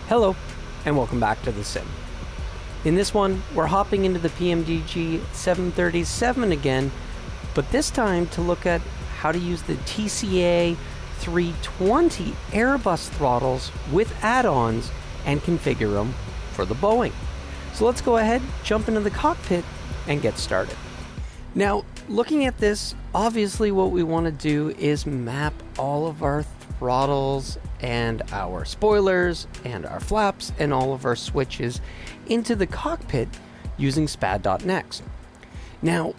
Hello, and welcome back to the sim. In this one, we're hopping into the PMDG 737 again, but this time to look at how to use the TCA 320 Airbus throttles with add-ons and configure them for the Boeing. So let's go ahead, jump into the cockpit, and get started. Now, looking at this, obviously what we want to do is map all of our throttles and our spoilers and our flaps and all of our switches into the cockpit using SPAD.next. Now,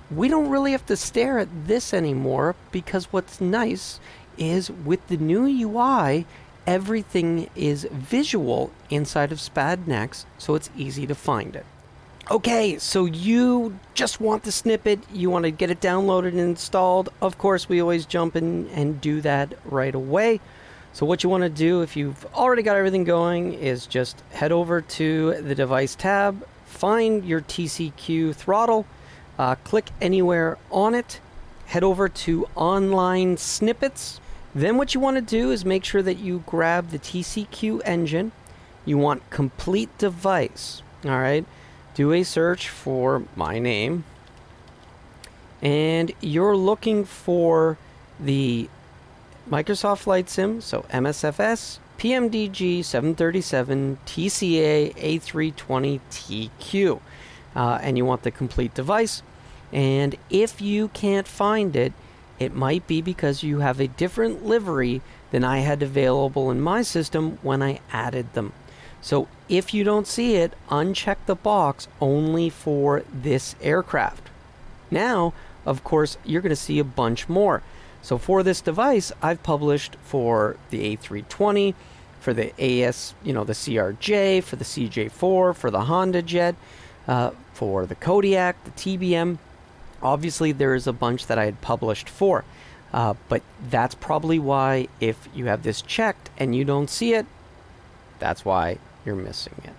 we don't really have to stare at this anymore because what's nice is with the new UI, everything is visual inside of SPAD.next, so it's easy to find it. Okay, so you just want the snippet, you want to get it downloaded and installed. Of course, we always jump in and do that right away. So what you want to do if you've already got everything going is just head over to the device tab, find your TCQ throttle, click anywhere on it, head over to online snippets. Then what you want to do is make sure that you grab the TCQ engine. You want complete device, all right? Do a search for my name, and you're looking for the Microsoft Flight Sim, so MSFS, PMDG 737 TCA A320TQ, and you want the complete device. And if you can't find it, it might be because you have a different livery than I had available in my system when I added them. So if you don't see it, uncheck the box only for this aircraft. Now, of course, you're going to see a bunch more. So for this device, I've published for the A320, for the AS, the CRJ, for the CJ4, for the Honda Jet, for the Kodiak, the TBM. Obviously, there is a bunch that I had published for, but that's probably why if you have this checked and you don't see it, that's why you're missing it.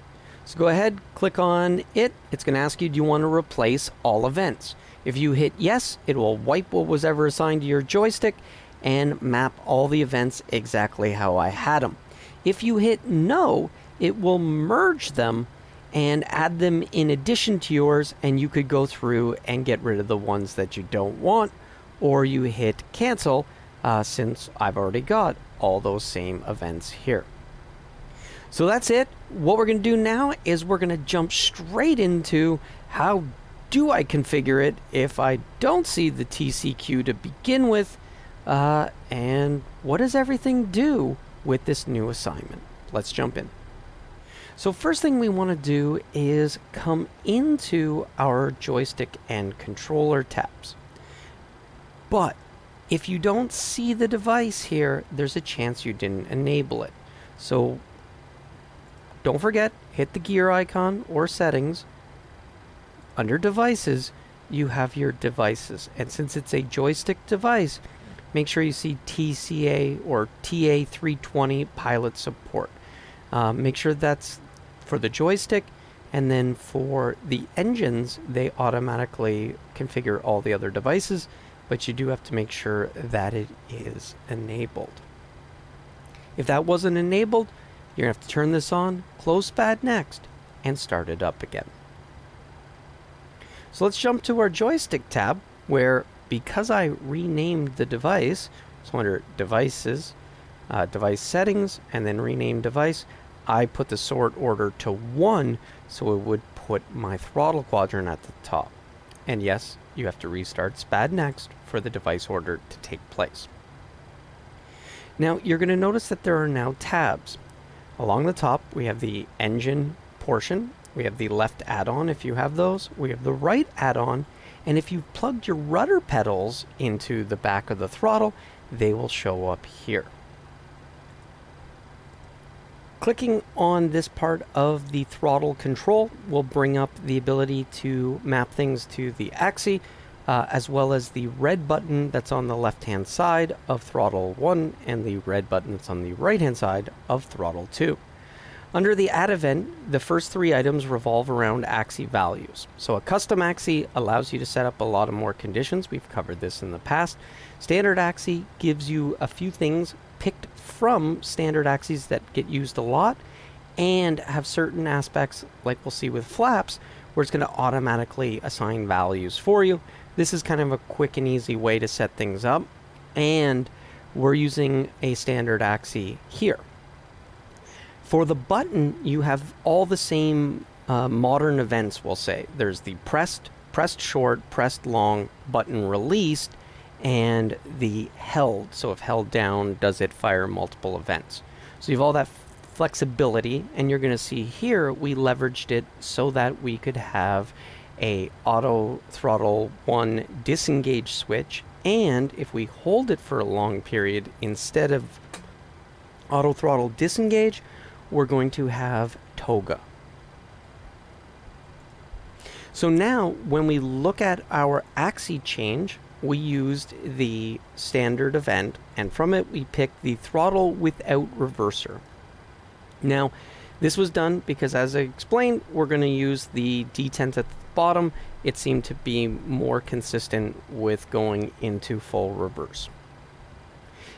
So go ahead, click on it. It's going to ask you, do you want to replace all events? If you hit yes, it will wipe what was ever assigned to your joystick and map all the events exactly how I had them. If you hit no, it will merge them and add them in addition to yours, and you could go through and get rid of the ones that you don't want, or you hit cancel since I've already got all those same events here. So that's it. What we're going to do now is we're going to jump straight into how do I configure it if I don't see the TCQ to begin with, and what does everything do with this new assignment? Let's jump in. So first thing we want to do is come into our joystick and controller tabs. But if you don't see the device here, there's a chance you didn't enable it. So don't forget, hit the gear icon or settings. Under devices, you have your devices. And since it's a joystick device, make sure you see TCA or TA320 pilot support. Make sure that's for the joystick, and then for the engines, they automatically configure all the other devices, but you do have to make sure that it is enabled. If that wasn't enabled, you're going to have to turn this on, close SPAD.next, and start it up again. So let's jump to our joystick tab, where because I renamed the device, so under devices, device settings, and then rename device, I put the sort order to 1, so it would put my throttle quadrant at the top. And yes, you have to restart SPAD.next for the device order to take place. Now, you're going to notice that there are now tabs. Along the top, we have the engine portion. We have the left add-on if you have those. We have the right add-on. And if you've plugged your rudder pedals into the back of the throttle, they will show up here. Clicking on this part of the throttle control will bring up the ability to map things to the axis, as well as the red button that's on the left-hand side of throttle 1 and the red button that's on the right-hand side of throttle 2. Under the add event, the first 3 items revolve around axis values. So a custom axis allows you to set up a lot of more conditions. We've covered this in the past. Standard axis gives you a few things picked from standard axes that get used a lot, and have certain aspects, like we'll see with flaps, where it's going to automatically assign values for you. This is kind of a quick and easy way to set things up, and we're using a standard axis here. For the button, you have all the same modern events, we'll say. There's the pressed short, pressed long, button released, and the held. So if held down, does it fire multiple events? So you have all that flexibility, and you're going to see here we leveraged it so that we could have a auto throttle 1 disengage switch, and if we hold it for a long period, instead of auto throttle disengage, we're going to have toga. So now when we look at our axis change, we used the standard event, and from it we picked the throttle without reverser. Now this was done because, as I explained, we're going to use the detent at the bottom. It seemed to be more consistent with going into full reverse.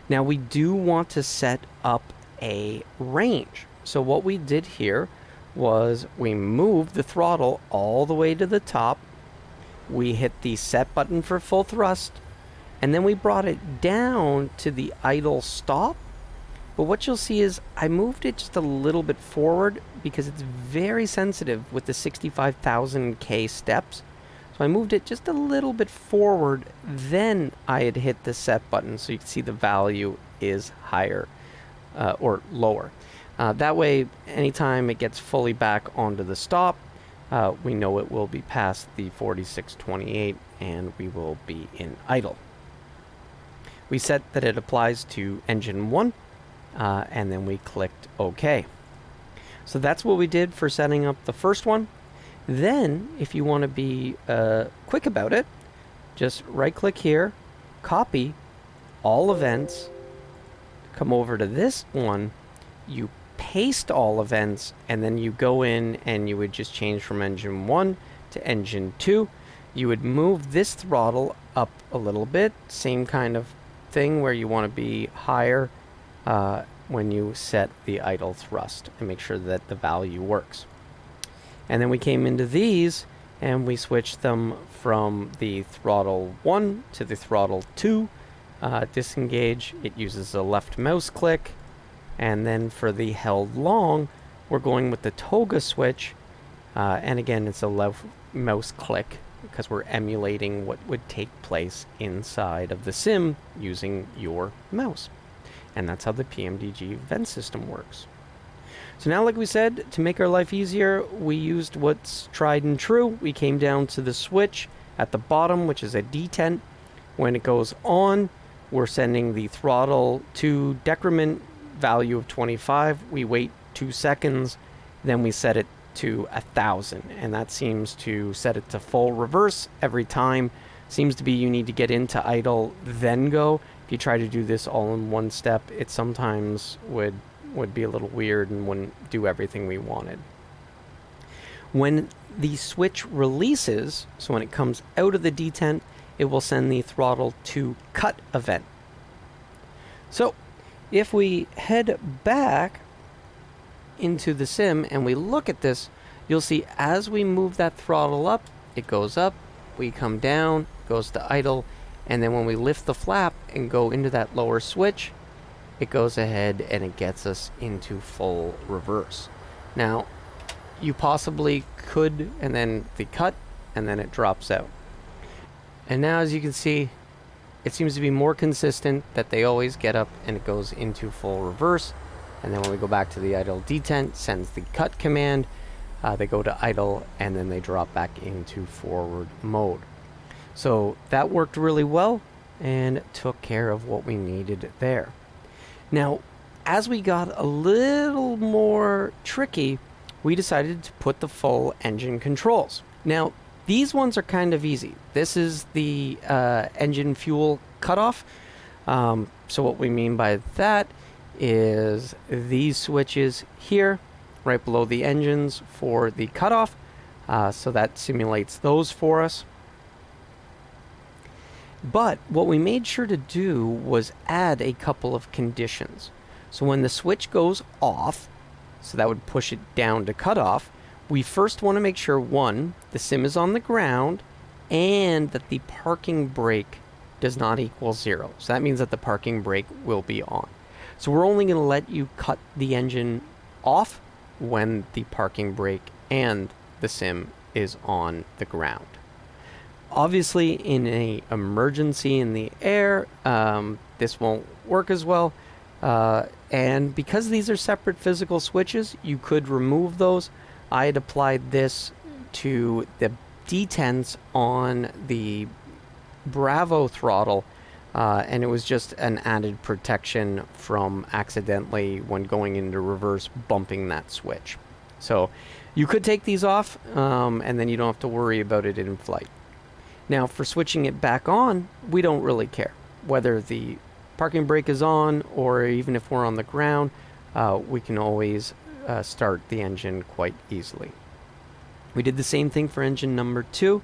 Now we do want to set up a range. So what we did here was we moved the throttle all the way to the top. We hit the set button for full thrust, and then we brought it down to the idle stop. But what you'll see is I moved it just a little bit forward because it's very sensitive with the 65,000 K steps. So I moved it just a little bit forward, then I had hit the set button, so you can see the value is higher or lower. That way, anytime it gets fully back onto the stop, we know it will be past the 4628 and we will be in idle. We set that it applies to engine 1. And then we clicked OK. So that's what we did for setting up the first one. Then, if you want to be quick about it, just right-click here, copy all events, come over to this one, you paste all events, and then you go in and you would just change from engine 1 to engine 2. You would move this throttle up a little bit, same kind of thing where you want to be higher when you set the idle thrust, and make sure that the value works. And then we came into these and we switched them from the throttle 1 to the throttle 2. Disengage, it uses a left mouse click, and then for the held long, we're going with the toga switch, and again it's a left mouse click because we're emulating what would take place inside of the sim using your mouse. And that's how the PMDG event system works. So now, like we said, to make our life easier, we used what's tried and true. We came down to the switch at the bottom, which is a detent. When it goes on, we're sending the throttle to decrement value of 25. We wait 2 seconds, then we set it to 1,000, and that seems to set it to full reverse every time. Seems to be you need to get into idle, then go. If you try to do this all in one step, it sometimes would be a little weird and wouldn't do everything we wanted. When the switch releases, so when it comes out of the detent, it will send the throttle to cut event. So if we head back into the sim and we look at this, you'll see as we move that throttle up, it goes up, we come down, goes to idle, and then when we lift the flap and go into that lower switch, it goes ahead and it gets us into full reverse. Now, you possibly could, and then the cut, and then it drops out. And now, as you can see, it seems to be more consistent that they always get up and it goes into full reverse. And then when we go back to the idle detent, sends the cut command, they go to idle, and then they drop back into forward mode. So that worked really well and took care of what we needed there. Now, as we got a little more tricky, we decided to put the full engine controls. Now, these ones are kind of easy. This is the engine fuel cutoff. So what we mean by that is these switches here, right below the engines for the cutoff. So that simulates those for us. But what we made sure to do was add a couple of conditions. So when the switch goes off, so that would push it down to cutoff, we first want to make sure, one, the sim is on the ground, and that the parking brake does not equal 0. So that means that the parking brake will be on. So we're only going to let you cut the engine off when the parking brake and the sim is on the ground. Obviously, in an emergency in the air, this won't work as well. And because these are separate physical switches, you could remove those. I had applied this to the detents on the Bravo throttle, and it was just an added protection from accidentally, when going into reverse, bumping that switch. So you could take these off, and then you don't have to worry about it in flight. Now, for switching it back on, we don't really care whether the parking brake is on, or even if we're on the ground, we can always start the engine quite easily. We did the same thing for engine number 2.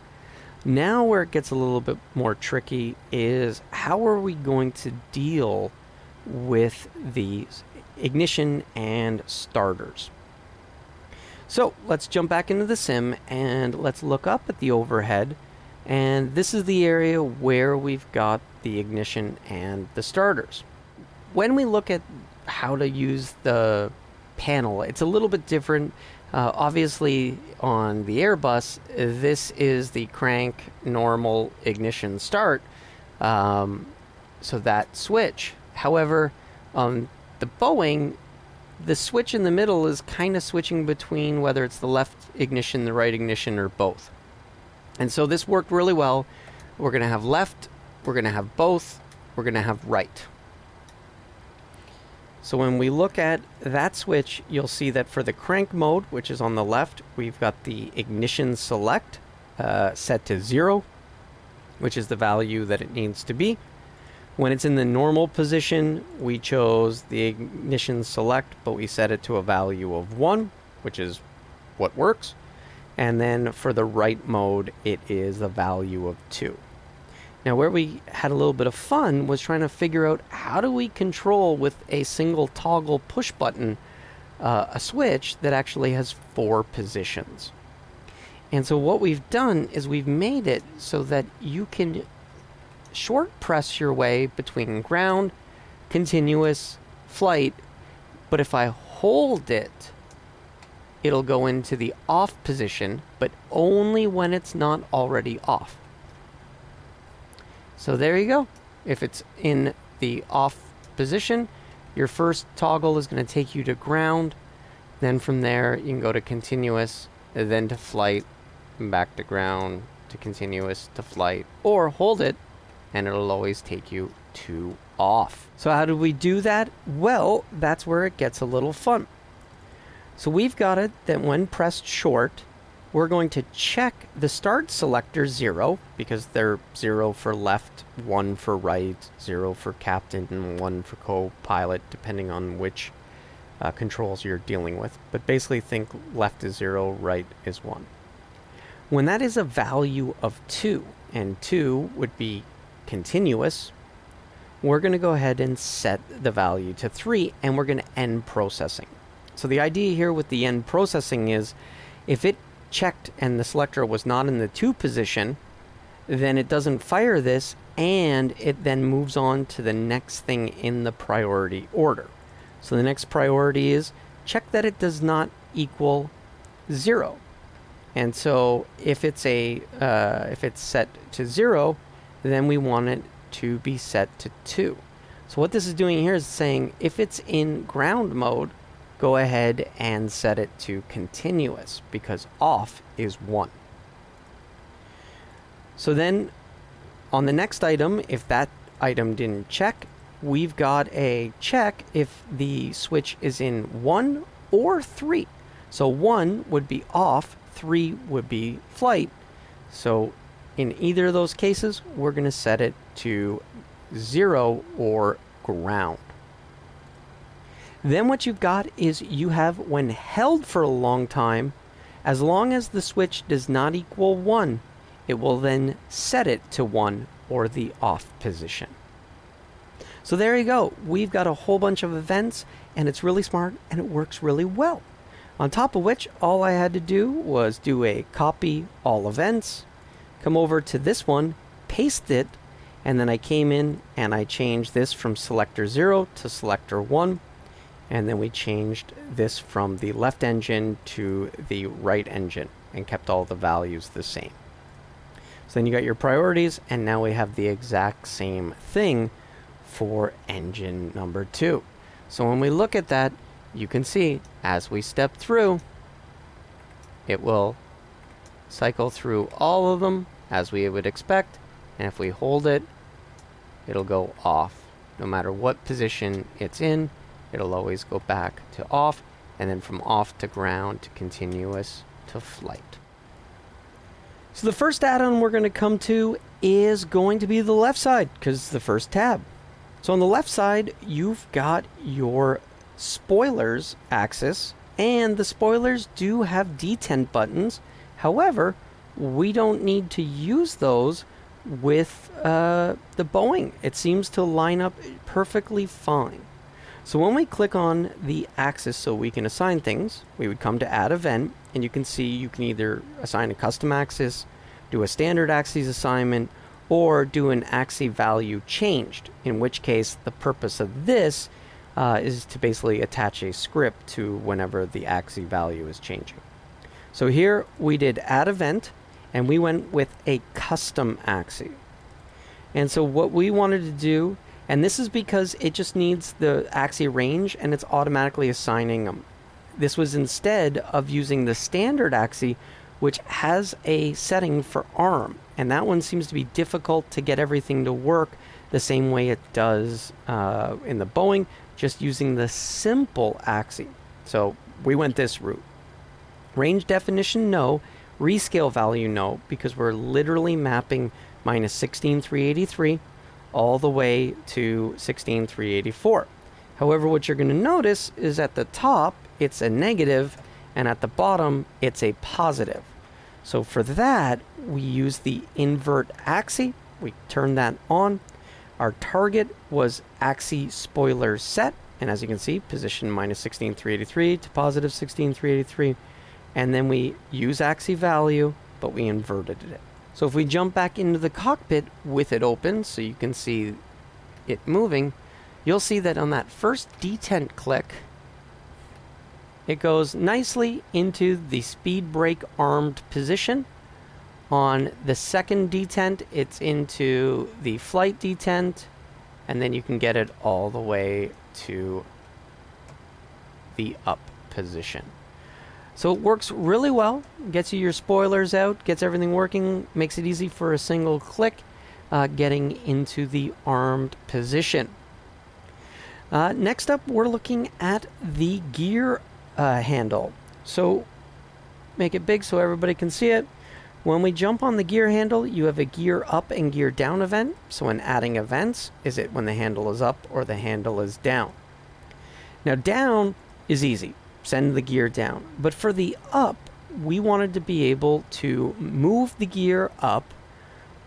Now where it gets a little bit more tricky is, how are we going to deal with the ignition and starters? So let's jump back into the sim and let's look up at the overhead. And this is the area where we've got the ignition and the starters. When we look at how to use the panel, it's a little bit different. Obviously, on the Airbus, this is the crank, normal, ignition, start, so that switch. However, on the Boeing, the switch in the middle is kind of switching between whether it's the left ignition, the right ignition, or both. And so this worked really well. We're going to have left, we're going to have both, we're going to have right. So when we look at that switch, you'll see that for the crank mode, which is on the left, we've got the ignition select set to 0, which is the value that it needs to be. When it's in the normal position, we chose the ignition select, but we set it to a value of 1, which is what works. And then for the right mode, it is a value of 2. Now, where we had a little bit of fun was trying to figure out, how do we control with a single toggle push button a switch that actually has 4 positions. And so what we've done is we've made it so that you can short press your way between ground, continuous, flight, but if I hold it, it'll go into the off position, but only when it's not already off. So there you go. If it's in the off position, your first toggle is going to take you to ground. Then from there, you can go to continuous, then to flight, and back to ground, to continuous, to flight, or hold it, and it'll always take you to off. So how do we do that? Well, that's where it gets a little fun. So we've got it that when pressed short, we're going to check the start selector 0, because they're 0 for left, 1 for right, 0 for captain, and 1 for co-pilot, depending on which controls you're dealing with. But basically think left is 0, right is 1. When that is a value of 2, and 2 would be continuous, we're going to go ahead and set the value to 3, and we're going to end processing. So the idea here with the end processing is, if it checked and the selector was not in the 2 position, then it doesn't fire this, and it then moves on to the next thing in the priority order. So the next priority is check that it does not equal 0. And so if it's set to 0, then we want it to be set to 2. So what this is doing here is saying, if it's in ground mode, go ahead and set it to continuous, because off is 1. So then on the next item, if that item didn't check, we've got a check if the switch is in 1 or 3. So 1 would be off, 3 would be flight. So in either of those cases, we're going to set it to 0 or ground. Then what you've got is, you have, when held for a long time, as long as the switch does not equal 1, it will then set it to 1 or the off position. So there you go. We've got a whole bunch of events, and it's really smart, and it works really well. On top of which, all I had to do was do a copy all events, come over to this one, paste it, and then I came in and I changed this from selector 0 to selector 1, and then we changed this from the left engine to the right engine and kept all the values the same. So then you got your priorities, and now we have the exact same thing for engine number 2. So when we look at that, you can see as we step through, it will cycle through all of them as we would expect, and if we hold it, it'll go off. No matter what position it's in, it'll always go back to off, and then from off to ground to continuous to flight. So the first add-on we're going to come to is going to be the left side, because it's the first tab. So on the left side, you've got your spoilers axis, and the spoilers do have detent buttons. However, we don't need to use those with the Boeing. It seems to line up perfectly fine. So when we click on the axis so we can assign things, we would come to add event, and you can see you can either assign a custom axis, do a standard axis assignment, or do an axis value changed, in which case the purpose of this is to basically attach a script to whenever the axis value is changing. So here we did add event, and we went with a custom axis. And so what we wanted to do, and this is because it just needs the axis range and it's automatically assigning them. This was instead of using the standard axis, which has a setting for arm, and that one seems to be difficult to get everything to work the same way it does in the Boeing, just using the simple axis. So we went this route. Range definition, no. Rescale value, no, because we're literally mapping minus 16,383 all the way to 16,384. However, what you're going to notice is at the top, it's a negative, and at the bottom, it's a positive. So for that, we use the invert axis. We turn that on. Our target was axis spoiler set, and as you can see, position minus 16,383 to positive 16,383. And then we use axis value, but we inverted it. So if we jump back into the cockpit with it open, so you can see it moving, you'll see that on that first detent click, it goes nicely into the speed brake armed position. On the second detent, it's into the flight detent, and then you can get it all the way to the up position. So it works really well, gets you your spoilers out, gets everything working, makes it easy for a single click getting into the armed position. Next up, we're looking at the gear handle. So make it big so everybody can see it. When we jump on the gear handle, you have a gear up and gear down event. So when adding events, is it when the handle is up or the handle is down? Now down is easy. Send the gear down. But for the up, we wanted to be able to move the gear up,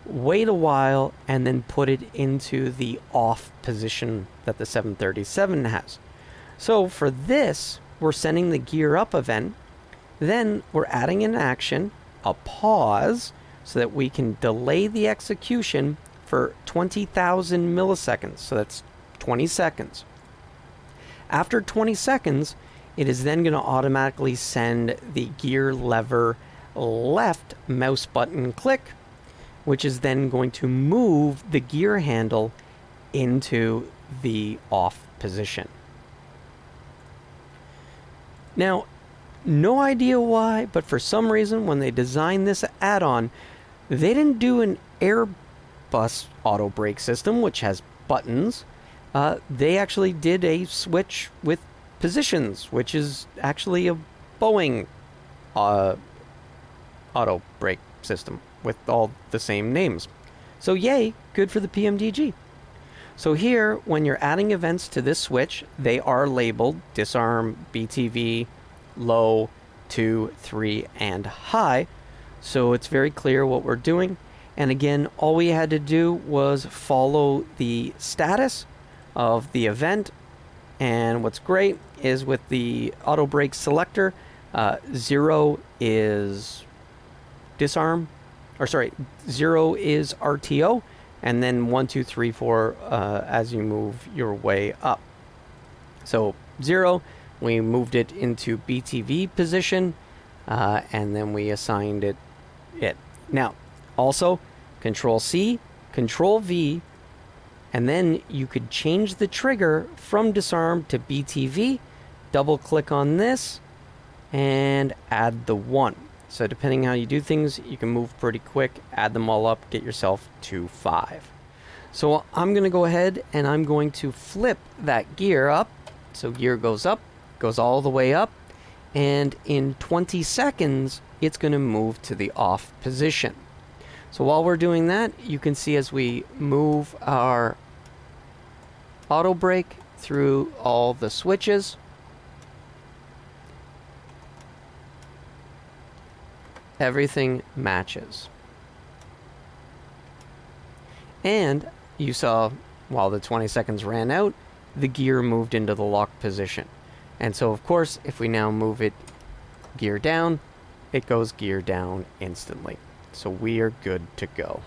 wait a while, and then put it into the off position that the 737 has. So for this, we're sending the gear up event, then we're adding an action, a pause, so that we can delay the execution for 20,000 milliseconds. So that's 20 seconds. After 20 seconds, it is then going to automatically send the gear lever left mouse button click, which is then going to move the gear handle into the off position. Now, no idea why, but for some reason when they designed this add-on, they didn't do an Airbus auto brake system, which has buttons. They actually did a switch with positions, which is actually a Boeing auto brake system with all the same names. So yay, good for the PMDG. So here, when you're adding events to this switch, they are labeled disarm, BTV, low, 2, 3, and high. So it's very clear what we're doing. And again, all we had to do was follow the status of the event. And what's great is with the auto brake selector, 0 is disarm, or sorry, 0 is RTO, and then 1, 2, 3, 4 as you move your way up. So 0, we moved it into BTV position, and then we assigned it. Now, also, Control C, Control V, and then you could change the trigger from disarm to BTV, double click on this, and add the 1. So depending how you do things, you can move pretty quick, add them all up, get yourself to 5. So I'm going to go ahead and I'm going to flip that gear up. So gear goes up, goes all the way up, and in 20 seconds, it's going to move to the off position. So while we're doing that, you can see as we move our auto brake through all the switches, everything matches. And you saw while the 20 seconds ran out, the gear moved into the lock position. And so of course, if we now move it gear down, it goes gear down instantly. So we are good to go.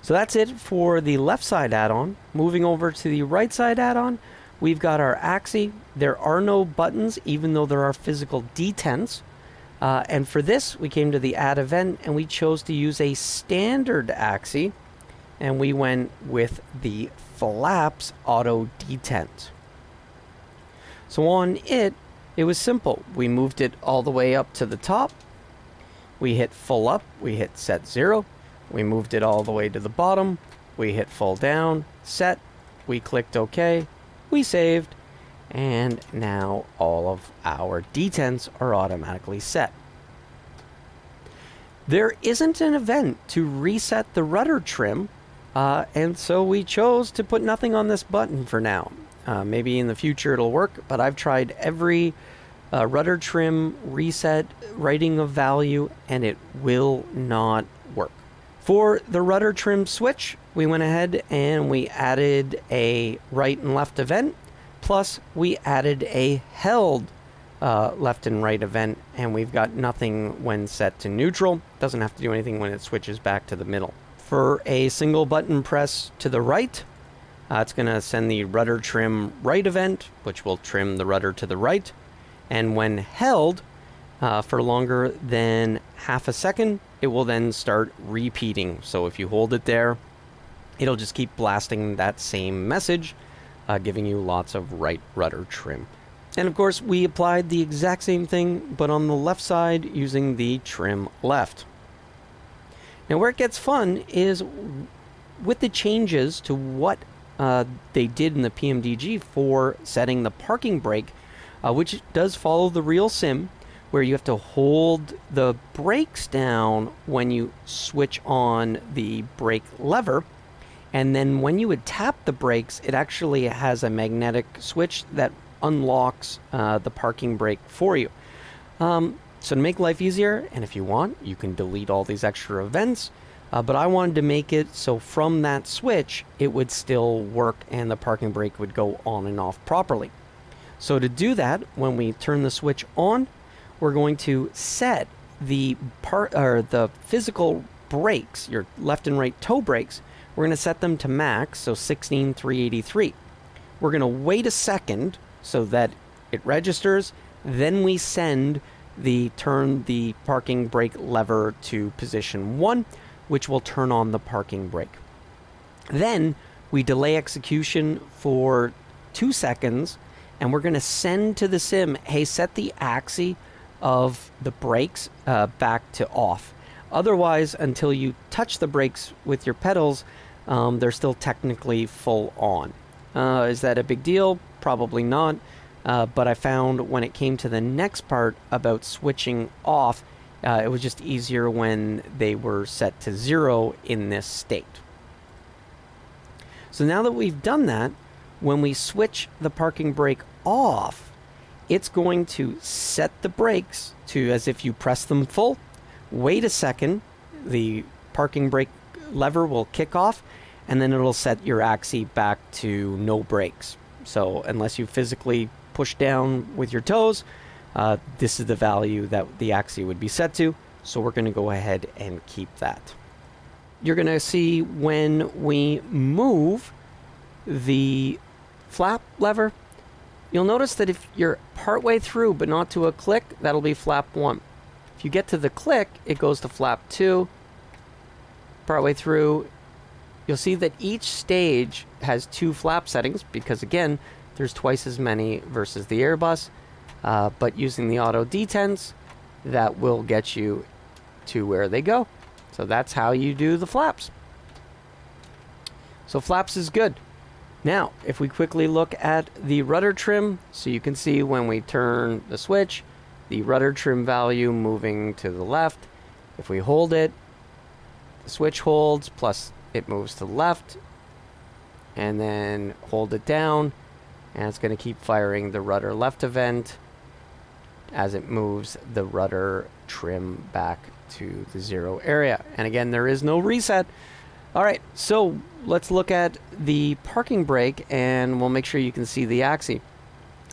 So that's it for the left side add-on. Moving over to the right side add-on, we've got our axis. There are no buttons, even though there are physical detents. And for this, we came to the add event and we chose to use a standard axis, and we went with the flaps auto detent. So on it was simple. We moved it all the way up to the top. We hit full up, we hit set 0. We moved it all the way to the bottom. We hit full down, set. We clicked OK. We saved. And now all of our detents are automatically set. There isn't an event to reset the rudder trim, and so we chose to put nothing on this button for now. Maybe in the future it'll work, but I've tried every rudder trim reset writing of value, and it will not work. For the rudder trim switch, we went ahead and we added a right and left event. Plus, we added a held left and right event, and we've got nothing when set to neutral. Doesn't have to do anything when it switches back to the middle. For a single button press to the right, it's going to send the rudder trim right event, which will trim the rudder to the right. And when held for longer than half a second, it will then start repeating. So if you hold it there, it'll just keep blasting that same message, giving you lots of right rudder trim. And of course, we applied the exact same thing, but on the left side using the trim left. Now where it gets fun is with the changes to what they did in the PMDG for setting the parking brake, which does follow the real sim, where you have to hold the brakes down when you switch on the brake lever. And then when you would tap the brakes, it actually has a magnetic switch that unlocks the parking brake for you. So to make life easier, and if you want, you can delete all these extra events, but I wanted to make it so from that switch, it would still work and the parking brake would go on and off properly. So to do that, when we turn the switch on, we're going to set the physical brakes, your left and right toe brakes. We're going to set them to max, so 16,383. We're going to wait a second so that it registers. Then we turn the parking brake lever to position 1, which will turn on the parking brake. Then we delay execution for 2 seconds, and we're going to send to the sim, hey, set the axis of the brakes back to off. Otherwise, until you touch the brakes with your pedals, they're still technically full on. Is that a big deal? Probably not. But I found when it came to the next part about switching off, it was just easier when they were set to 0 in this state. So now that we've done that, when we switch the parking brake off, it's going to set the brakes to as if you press them full. Wait a second, the parking brake lever will kick off, and then it'll set your axis back to no brakes. So unless you physically push down with your toes, this is the value that the axis would be set to. So we're going to go ahead and keep that. You're going to see when we move the flap lever, you'll notice that if you're partway through but not to a click, that'll be flap 1. If you get to the click, it goes to flap 2. Partway through, you'll see that each stage has 2 flap settings because, again, there's twice as many versus the Airbus. But using the auto detents, that will get you to where they go. So that's how you do the flaps. So flaps is good. Now, if we quickly look at the rudder trim, so you can see when we turn the switch, the rudder trim value moving to the left. If we hold it, the switch holds, plus it moves to the left, and then hold it down, and it's going to keep firing the rudder left event as it moves the rudder trim back to the 0 area. And again, there is no reset. All right, so let's look at the parking brake, and we'll make sure you can see the axis.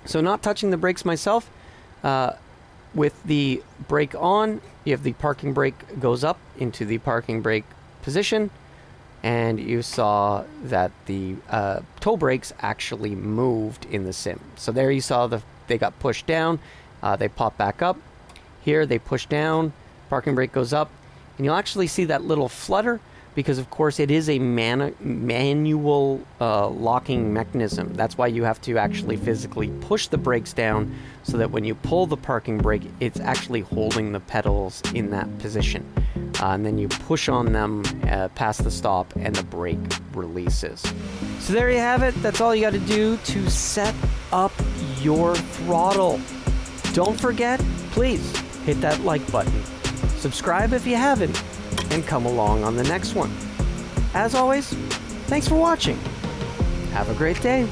So not touching the brakes myself, with the brake on, you have the parking brake goes up into the parking brake position, and you saw that the toe brakes actually moved in the sim. So there you saw they got pushed down, they pop back up. Here they push down, parking brake goes up, and you'll actually see that little flutter because, of course, it is a manual locking mechanism. That's why you have to actually physically push the brakes down so that when you pull the parking brake, it's actually holding the pedals in that position. And then you push on them past the stop and the brake releases. So there you have it. That's all you got to do to set up your throttle. Don't forget, please hit that like button. Subscribe if you haven't, and come along on the next one. As always, thanks for watching. Have a great day.